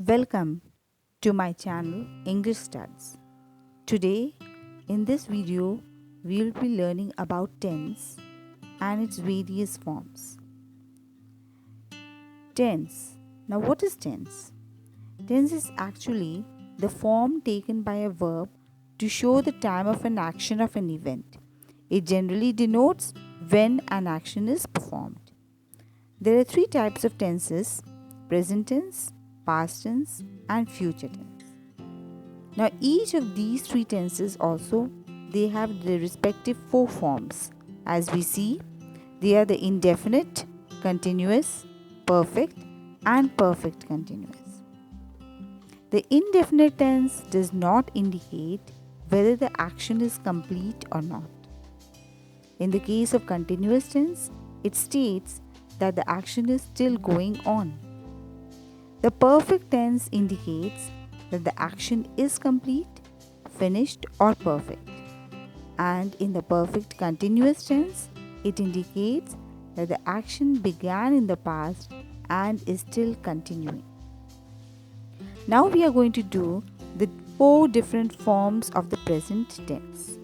Welcome to my channel English Studs. Today in this video we will be learning about tense and its various forms. Tense. Now what is tense? Tense is actually the form taken by a verb to show the time of an action of an event. It generally denotes when an action is performed. There are three types of tenses: present tense, past tense and future tense. Now each of these three tenses also they have their respective four forms. As we see, they are the indefinite, continuous, perfect and perfect continuous. The indefinite tense does not indicate whether the action is complete or not. In the case of continuous tense, it states that the action is still going on. The perfect tense indicates that the action is complete, finished or perfect. And in the perfect continuous tense, it indicates that the action began in the past and is still continuing. Now we are going to do the four different forms of the present tense.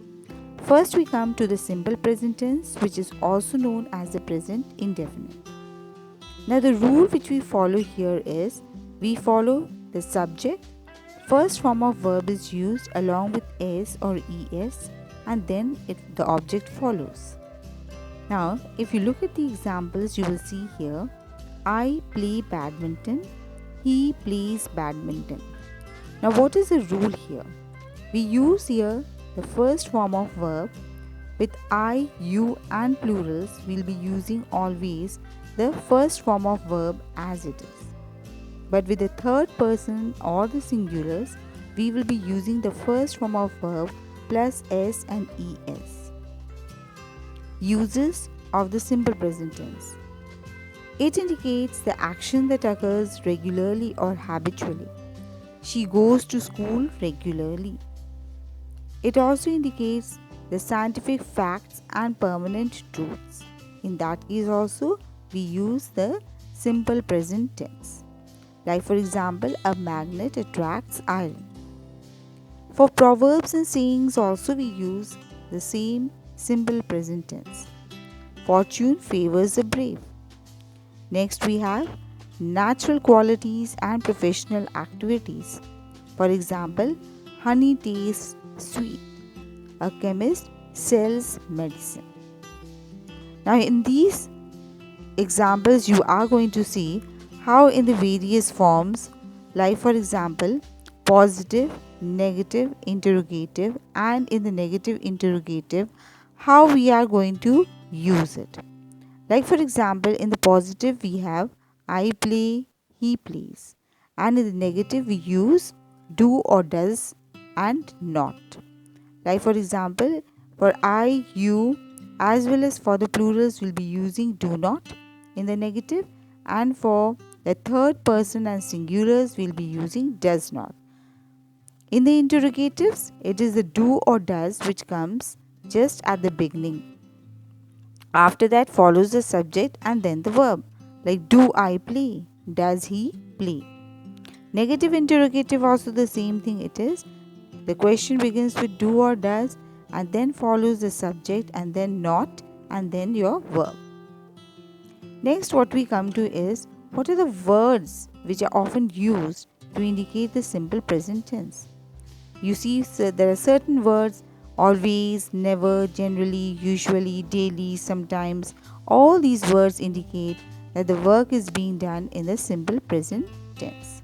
First we come to the simple present tense, which is also known as the present indefinite. Now the rule which we follow here is we follow the subject. First form of verb is used along with s or es and then the object follows. Now if you look at the examples, you will see here, I play badminton, he plays badminton. Now what is the rule here? We use here the first form of verb. With I, you and plurals, we'll be using always the first form of verb as it is. But with the third person or the singulars, we will be using the first form of verb plus s and es. Uses of the simple present tense. It indicates the action that occurs regularly or habitually. She goes to school regularly. It also indicates the scientific facts and permanent truths. In that case also, we use the simple present tense. Like for example, a magnet attracts iron. For proverbs and sayings also we use the same simple present tense. Fortune favors the brave. Next we have natural qualities and professional activities. For example, honey tastes sweet. A chemist sells medicine. Now in these examples you are going to see how in the various forms, like for example, positive, negative, interrogative and in the negative interrogative, how we are going to use it. Like for example, in the positive we have I play, he plays, and in the negative we use do or does and not. Like for example, for I, you as well as for the plurals we'll be using do not in the negative, and for the third person and singulars we'll be using does not. In the interrogatives, it is the do or does which comes just at the beginning. After that follows the subject and then the verb. Like do I play? Does he play? Negative interrogative also the same thing it is. The question begins with do or does and then follows the subject and then not and then your verb. Next what we come to is what are the words which are often used to indicate the simple present tense. You see, there are certain words: always, never, generally, usually, daily, sometimes. All these words indicate that the work is being done in the simple present tense.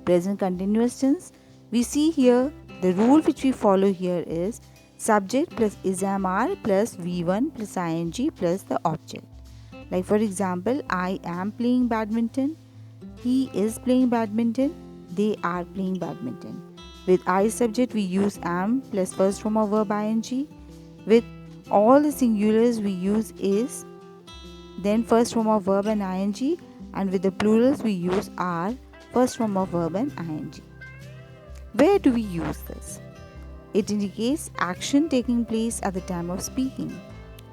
Present continuous tense. We see here the rule which we follow here is subject plus is/am/are plus v1 plus ing plus the object. Like for example, I am playing badminton, he is playing badminton, they are playing badminton. With I subject we use am plus first form of verb ing. With all the singulars we use is, then first form of verb and ing, and with the plurals we use are, first form of verb and ing. Where do we use this? It indicates action taking place at the time of speaking.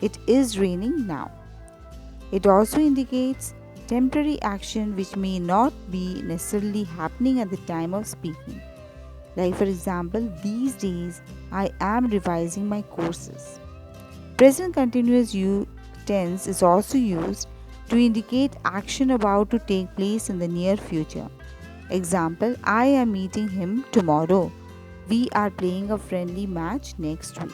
It is raining now. It also indicates temporary action which may not be necessarily happening at the time of speaking. Like, for example, these days I am revising my courses. Present continuous tense is also used to indicate action about to take place in the near future. Example, I am meeting him tomorrow. We are playing a friendly match next week.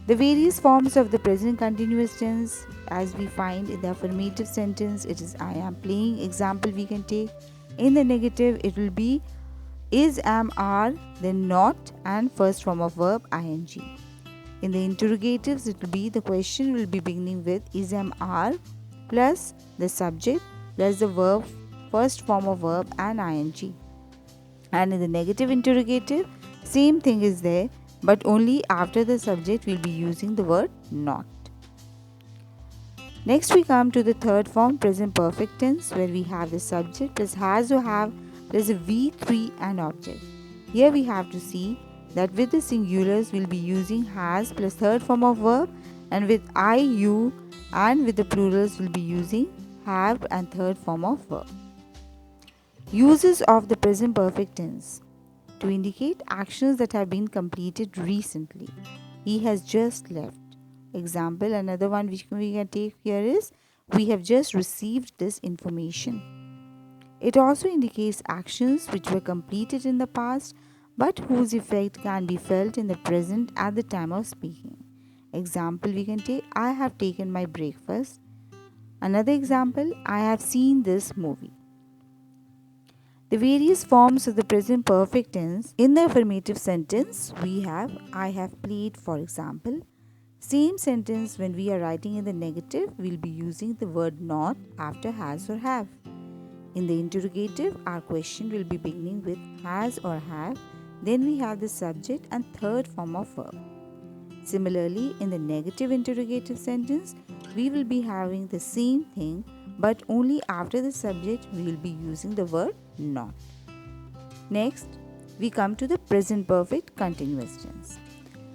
The various forms of the present continuous tense, as we find in the affirmative sentence, it is I am playing. Example we can take. In the negative, it will be is, am, are, then not, and first form of verb ing. In the interrogatives, it will be the question will be beginning with is, am, are plus the subject plus the verb, first form of verb and ing. And in the negative interrogative, same thing is there, but only after the subject will be using the word not. Next we come to the third form, present perfect tense, where we have the subject plus has or have plus a V3 and object. Here we have to see that with the singulars we'll be using has plus third form of verb, and with I, you, and with the plurals we'll be using have and third form of verb. Uses of the present perfect tense to indicate actions that have been completed recently. He has just left. Example, another one which we can take here is we have just received this information. It also indicates actions which were completed in the past but whose effect can be felt in the present at the time of speaking. Example, we can take I have taken my breakfast. Another example, I have seen this movie. The various forms of the present perfect tense in the affirmative sentence, we have I have played, for example. Same sentence when we are writing in the negative, we'll be using the word not after has or have. In the interrogative, our question will be beginning with has or have, then we have the subject and third form of verb. Similarly, in the negative interrogative sentence, we will be having the same thing, but only after the subject we will be using the word not. Next, we come to the present perfect continuous tense.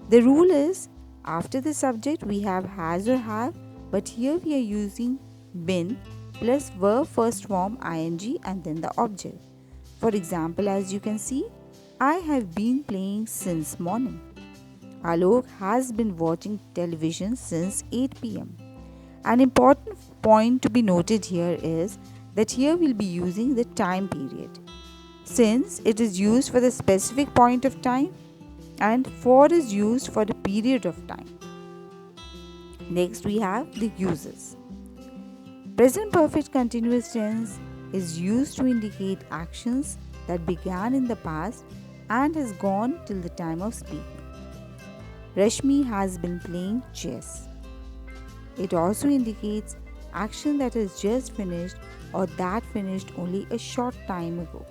The rule is after the subject we have has or have, but here we are using been plus verb first form ing and then the object. For example, as you can see, I have been playing since morning. Alok has been watching television since 8 p.m. An important point to be noted here is that here we'll be using the time period, since it is used for the specific point of time and for is used for the period of time. Next we have the uses. Present perfect continuous tense is used to indicate actions that began in the past and has gone till the time of speaking. Rashmi has been playing chess. It also indicates action that has just finished or that finished only a short time ago.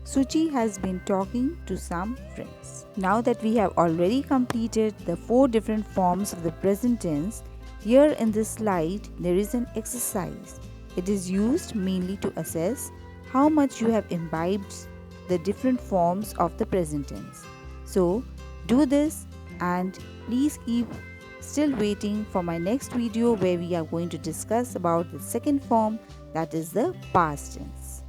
Suchi has been talking to some friends. Now that we have already completed the 4 different forms of the present tense, here in this slide there is an exercise. It is used mainly to assess how much you have imbibed the different forms of the present tense. So do this and please keep still waiting for my next video where we are going to discuss about the second form, that is the past tense.